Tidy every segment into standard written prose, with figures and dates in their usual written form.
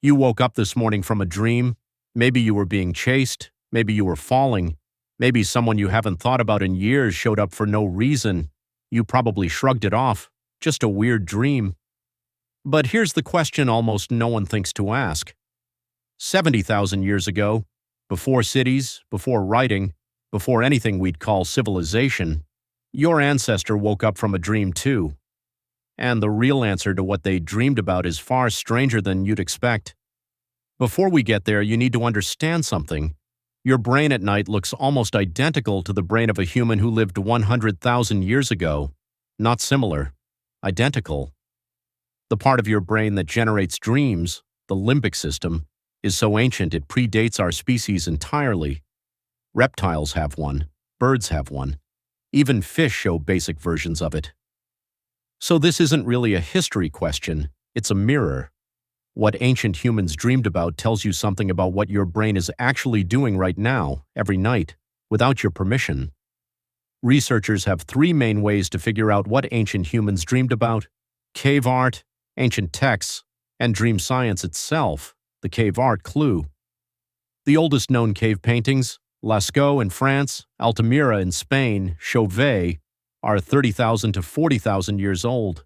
You woke up this morning from a dream. Maybe you were being chased. Maybe you were falling. Maybe someone you haven't thought about in years showed up for no reason. You probably shrugged it off. Just a weird dream. But here's the question almost no one thinks to ask. 70,000 years ago, before cities, before writing, before anything we'd call civilization, your ancestor woke up from a dream too. And the real answer to what they dreamed about is far stranger than you'd expect. Before we get there, you need to understand something. Your brain at night looks almost identical to the brain of a human who lived 100,000 years ago. Not similar, identical. The part of your brain that generates dreams, the limbic system, is so ancient it predates our species entirely. Reptiles have one, birds have one. Even fish show basic versions of it. So this isn't really a history question, it's a mirror. What ancient humans dreamed about tells you something about what your brain is actually doing right now, every night, without your permission. Researchers have three main ways to figure out what ancient humans dreamed about: cave art, ancient texts, and dream science itself, the cave art clue. The oldest known cave paintings, Lascaux in France, Altamira in Spain, Chauvet, are 30,000 to 40,000 years old.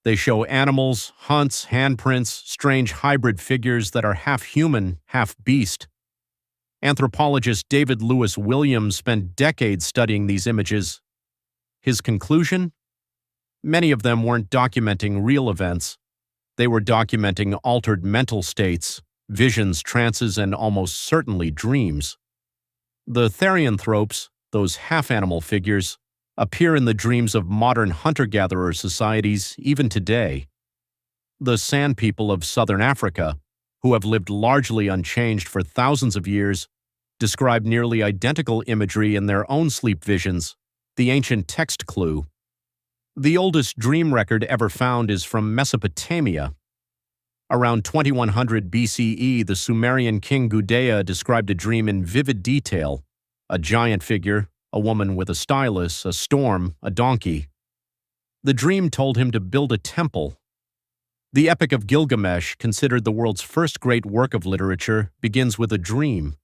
They show animals, hunts, handprints, strange hybrid figures that are half human, half beast. Anthropologist David Lewis Williams spent decades studying these images. His conclusion? Many of them weren't documenting real events. They were documenting altered mental states, visions, trances, and almost certainly dreams. The therianthropes, those half-animal figures, appear in the dreams of modern hunter-gatherer societies even today. The Sand people of southern Africa, who have lived largely unchanged for thousands of years, describe nearly identical imagery in their own sleep visions, the ancient text clue. The oldest dream record ever found is from Mesopotamia. Around 2100 BCE, the Sumerian king Gudea described a dream in vivid detail: a giant figure, a woman with a stylus, a storm, a donkey. The dream told him to build a temple. The Epic of Gilgamesh, considered the world's first great work of literature, begins with a dream.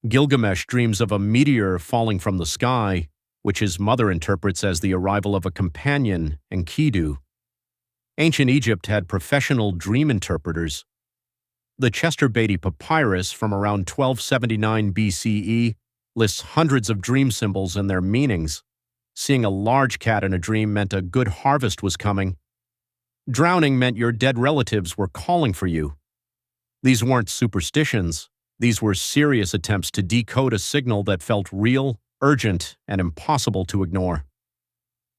Gilgamesh dreams of a meteor falling from the sky, which his mother interprets as the arrival of a companion, Enkidu. Ancient Egypt had professional dream interpreters. The Beatty Papyrus from around 1279 BCE lists hundreds of dream symbols and their meanings. Seeing a large cat in a dream meant a good harvest was coming. Drowning meant your dead relatives were calling for you. These weren't superstitions. These were serious attempts to decode a signal that felt real, urgent, and impossible to ignore.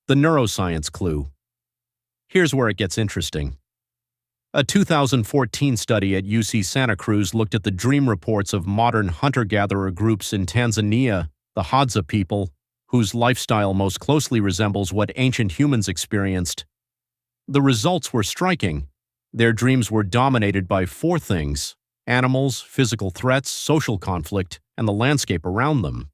The neuroscience clue. Here's where it gets interesting. A 2014 study at UC Santa Cruz looked at the dream reports of modern hunter-gatherer groups in Tanzania, the Hadza people, whose lifestyle most closely resembles what ancient humans experienced. The results were striking. Their dreams were dominated by four things: animals, physical threats, social conflict, and the landscape around them.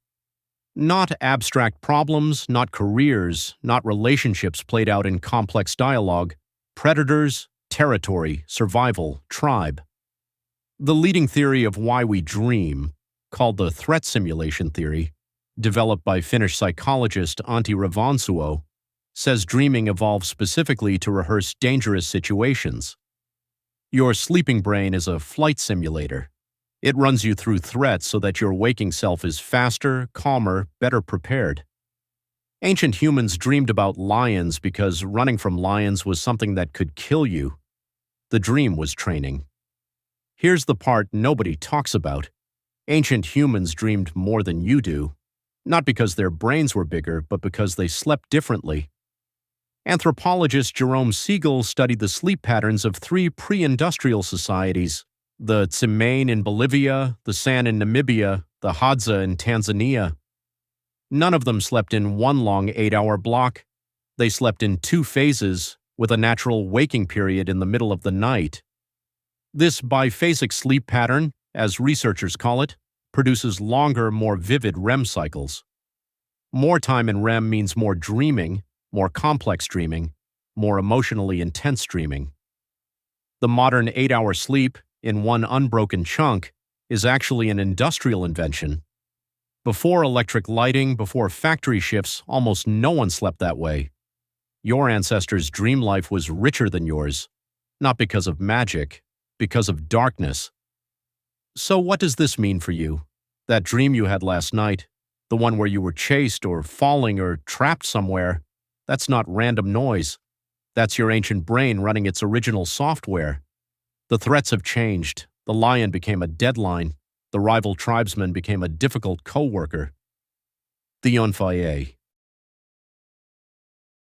Not abstract problems, not careers, not relationships played out in complex dialogue. Predators, territory, survival, tribe. The leading theory of why we dream, called the threat simulation theory, developed by Finnish psychologist Antti Revonsuo, says dreaming evolved specifically to rehearse dangerous situations. Your sleeping brain is a flight simulator. It runs you through threats so that your waking self is faster, calmer, better prepared. Ancient humans dreamed about lions because running from lions was something that could kill you. The dream was training. Here's the part nobody talks about. Ancient humans dreamed more than you do, not because their brains were bigger, but because they slept differently. Anthropologist Jerome Siegel studied the sleep patterns of three pre-industrial societies: the Tsimane in Bolivia, the San in Namibia, the Hadza in Tanzania. None of them slept in one long 8-hour block. They slept in two phases, with a natural waking period in the middle of the night. This biphasic sleep pattern, as researchers call it, produces longer, more vivid REM cycles. More time in REM means more dreaming, more complex dreaming, more emotionally intense dreaming. The modern 8-hour sleep, in one unbroken chunk is actually an industrial invention. Before electric lighting, before factory shifts, almost no one slept that way. Your ancestors' dream life was richer than yours, not because of magic, because of darkness. So what does this mean for you? That dream you had last night, the one where you were chased or falling or trapped somewhere, that's not random noise. That's your ancient brain running its original software. The threats have changed. The lion became a deadline. The rival tribesman became a difficult co-worker. The Unfaye.